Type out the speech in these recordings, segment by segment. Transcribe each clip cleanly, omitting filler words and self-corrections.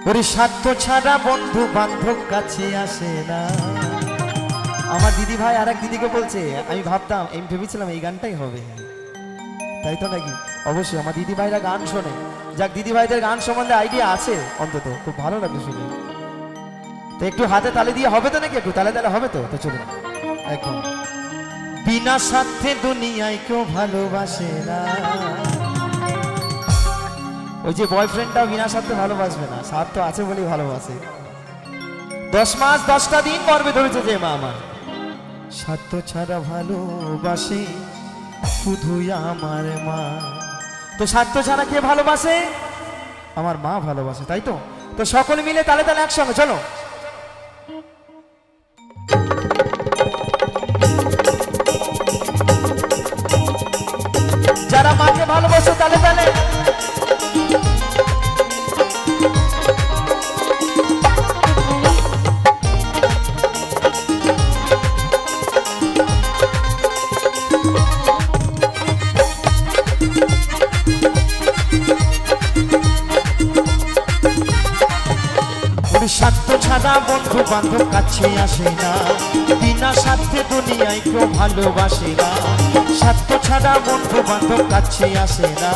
ওরে স্বার্থ ছাড়া বন্ধু বান্ধব কাছে আসে না। আমার দিদি ভাই আরেক দিদিকে বলছে, আমি ভাবতাম, আমি ভেবেছিলাম এই গানটাই হবে, তাই তো নাকি? অবশ্যই আমার দিদি ভাইরা গান শোনে, যাক দিদি ভাইদের গান সম্বন্ধে আইডিয়া আছে অন্তত, খুব ভালো লাগবে শুনে। তো একটু হাতে তালি দিয়ে হবে তো নাকি? একটু তালে তালে হবে তো? তো চলুন একদম। বিনা স্বার্থে দুনিয়ায় কেউ ভালোবাসে না। ওই যে বয়ফ্রেন্ডটাও বিনা স্বার্থে ভালোবাসবে না, স্বার্থ আছে বলেই ভালোবাসে। 10 মাস 10টা দিন গর্ভে ধরেছে যে মা আমার, স্বার্থ ছাড়া ভালোবাসে শুধুই আমার মা। তো স্বার্থ ছাড়া কে ভালোবাসে? আমার মা ভালোবাসে, তাই তো? তো সকলে মিলে তালে তালে একসঙ্গে চলো। যারা মাকে ভালোবাসে তালে তালে। স্বার্থ ছাড়া বন্ধু বান্ধব কাছে আসে না, বিনা স্বার্থে দুনিয়ায় কেউ ভালোবাসে না। স্বার্থ ছাড়া বন্ধু বান্ধব কাছে আসে না,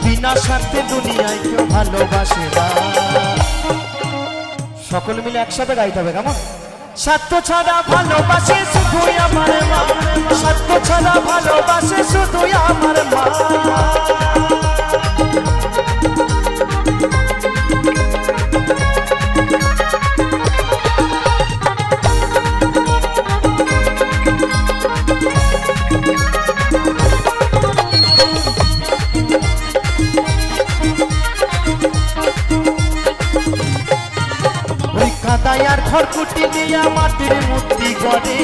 বিনা স্বার্থে দুনিয়ায় কেউ ভালোবাসে না। সকলে মিলে একসাথে গাইতে হবে, কেমন? স্বার্থ ছাড়া ভালোবাসে শুধুই আমার মা, স্বার্থ ছাড়া ভালোবাসে শুধুই আমার মা। কাদায়ার খড়কুটি দিয়া মাটির মূর্তি গড়ে,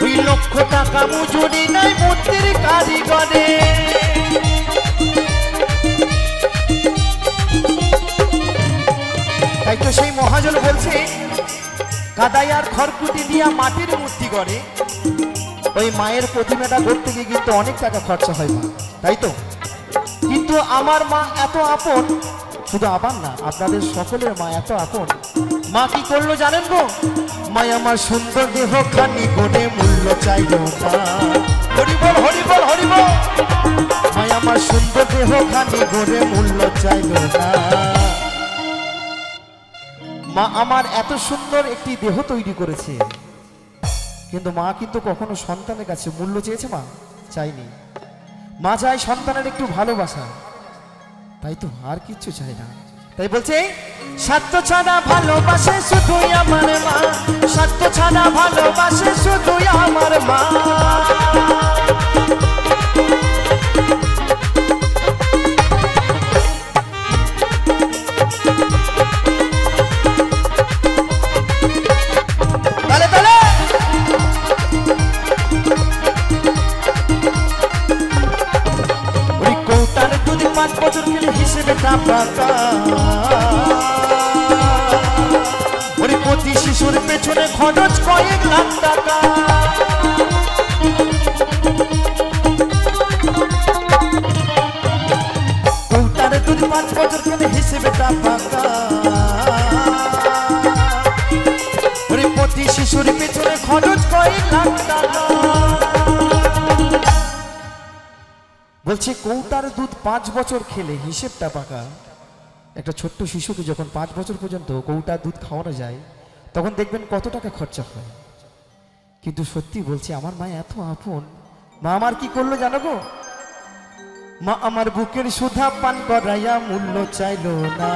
ওই 1 লক্ষ টাকা মজুরি নাই মূর্তির কারিগরে। তাই তো সেই মহাজন বলছে, কাদায়ার খড়কুটি দিয়া মাটির মূর্তি গড়ে, ওই মায়ের প্রতিমাটা গড়তে গিয়ে কিন্তু অনেক টাকা খরচা হয় মা, তাই তো? কিন্তু আমার মা এত আপন, শুধু আমার না, আপনাদের সকলের মা এত আপন। মা কি করলো জানেন গো? মা আমার সুন্দর দেহ খানি গড়ে মূল্য চাইল না। হরিবল হরিবল হরিবল। মা আমার সুন্দর দেহ খানি গড়ে মূল্য চাইল না। মা আমার এত সুন্দর একটি দেহ তৈরি করেছে, কিন্তু মা কিন্তু কখনো সন্তানের কাছে মূল্য চেয়েছে? মা চাইনি। মা চায় সন্তানের একটু ভালোবাসা, তাই তো, আর কিচ্ছু চাই না। তাই বলছে, স্বার্থ ছাড়া ভালোবাসে শুধুই আমার মা, স্বার্থ ছাড়া ভালোবাসে শুধুই আমার মা। তালে তালে। ওই কৌটার দুধ 5 বছর খেলে হিসেবে টাকা, ওরে প্রতি শিশুর পেছনে খরচ কয়েক লাখ টাকা। কৌটার দুধ 5 বছর খেলে হিসেবে টাকা, ওরে প্রতি শিশুর পেছনে খরচ কয়েক লাখ টাকা। বলছে কৌটার দুধ 5 বছর খেলে হিসেবটা পাকা। একটা ছোট্ট শিশুকে যখন 5 বছর পর্যন্ত কৌটার দুধ খাওয়ানো যায়, তখন দেখবেন কত টাকা খরচা হয়। কিন্তু সত্যি বলছি, আমার মা এত আপন। মা আমার কি করলো জানো গো? মা আমার বুকের সুধা পান করাইয়া মূল্য চাইল না।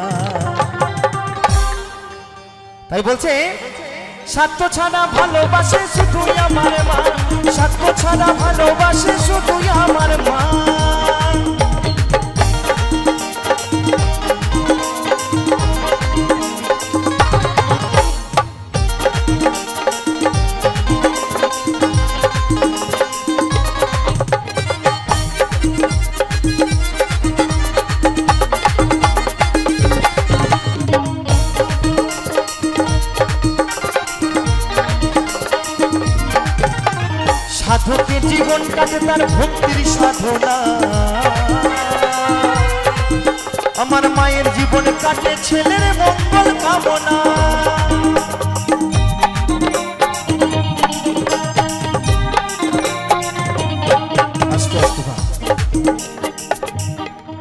তাই বলছে, স্বার্থ ছাড়া ভালোবাসে শুধুই আমার মা, স্বার্থ ছাড়া ভালোবাসে শুধুই আমার মা। সাধকের জীবন কাটে তার ভক্তির সাধনা, আমার মায়ের জীবন কাটে ছেলের মঙ্গল কামনা।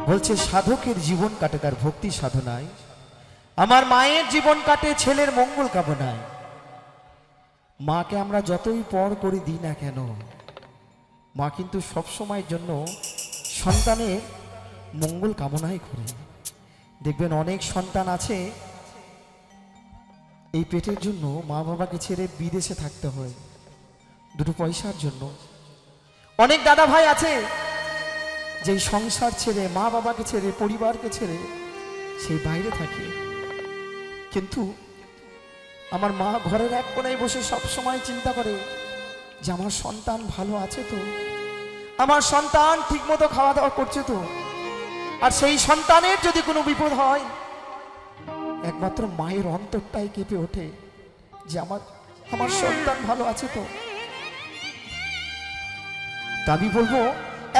বলছে সাধকের জীবন কাটে তার ভক্তি সাধনায়, আমার মায়ের জীবন কাটে ছেলের মঙ্গল কামনায়। মাকে আমরা যতই পর করে দিই না কেন, মা কিন্তু সবসময়ের জন্য সন্তানের মঙ্গল কামনাই করে। দেখবেন অনেক সন্তান আছে এই পেটের জন্য মা বাবাকে ছেড়ে বিদেশে থাকতে হয় দুটো পয়সার জন্য। অনেক দাদা ভাই আছে যে সংসার ছেড়ে মা বাবাকে ছেড়ে পরিবারকে ছেড়ে সেই বাইরে থাকে, কিন্তু আমার মা ঘরের এক কোণায় বসে সব সময় চিন্তা করে যে আমার সন্তান ভালো আছে তো, আমার সন্তান ঠিকমতো খাওয়া দাওয়া করছে তো। আর সেই সন্তানের যদি কোনো বিপদ হয় একমাত্র মায়ের অন্তরটাই কেঁপে ওঠে যে আমার সন্তান ভালো আছে তো। আমি বলবো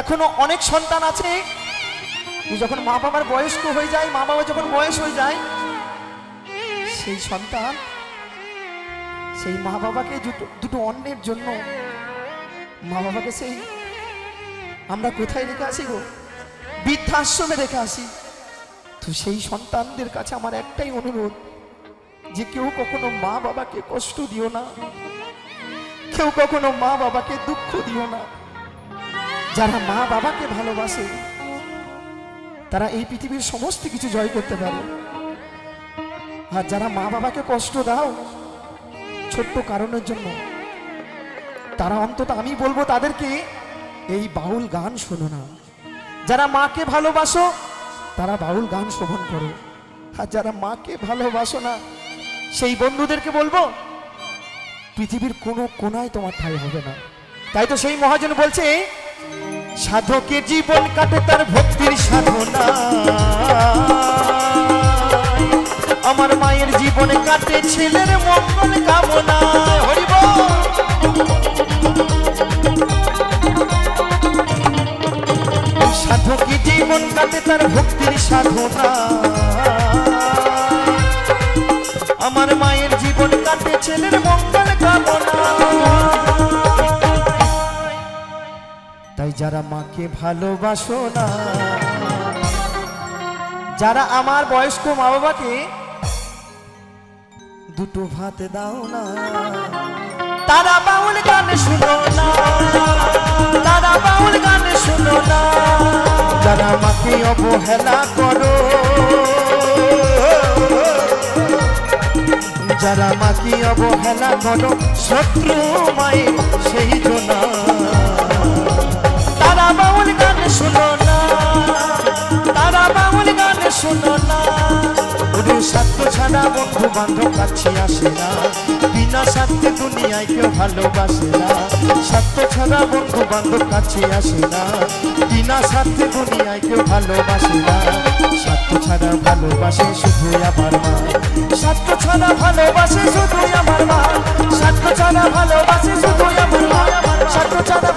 এখনো অনেক সন্তান আছে যখন মা বাবার বয়স্ক হয়ে যায়, মা বাবা যখন বয়স হয়ে যায়, সেই সন্তান সেই মা বাবাকে দুটো অন্যের জন্য মা বাবাকে সেই আমরা কোথায় রেখে আসি গো, বৃদ্ধাশ্রমে রেখে আসি। তো সেই সন্তানদের কাছে আমার একটাই অনুরোধ যে কেউ কখনো মা বাবাকে কষ্ট দিও না, কেউ কখনো মা বাবাকে দুঃখ দিও না। যারা মা বাবাকে ভালোবাসে তারা এই পৃথিবীর সমস্ত কিছু জয় করতে পারে। আর যারা মা বাবাকে কষ্ট দাও ছোট্ট কারণের জন্য, তারা অন্তত আমি বলবো তাদেরকে এই বাউল গান শোনো না। যারা মাকে ভালোবাসো তারা বাউল গান শ্রবণ করো, আর যারা মাকে ভালোবাসো না সেই বন্ধুদেরকে বলবো পৃথিবীর কোনো কোনায় তোমার ঠাঁই হবে না। তাই তো সেই মহাজন বলছে সাধকের জীবন কাটে তার ভক্তির সাধনা, আমার মায়ের জীবনে কাটে ছেলের মঙ্গল কামনায়। হরি বল। সাধকের জীবন কাটে তার ভক্তির সাধনা, আমার মায়ের জীবন কাটে ছেলের মঙ্গল কামনা। তাই যারা মাকে ভালোবাসো না, যারা আমার বয়স্ক মা বাবাকে দুটো ভাত দাও না, তারা বাউল গান শুনো না, তারা বাউল গান শুনো না। যারা মাকে অবহেলা করো, যারা মাকে অবহেলা করো শত্রু মায়ের সেই জনা, তারা বাউল গান শুনো না, তারা বাউল গান শুনো না। ওদের স্বার্থ ছাড়া বন্ধু বান্ধব কাছে আসে না, বিনা স্বার্থে দুনিয়ায় কেউ ভালোবাসে না। স্বার্থ ছাড়া বন্ধু বান্ধব কাছে আসে না, বিনা স্বার্থে দুনিয়ায় কেউ ভালোবাসে না। স্বার্থ ছাড়া ভালোবাসে শুধু আমার মা, স্বার্থ ছাড়া ভালোবাসে শুধু আমার মা, স্বার্থ ছাড়া ভালোবাসে শুধু আমার মা, স্বার্থ ছাড়া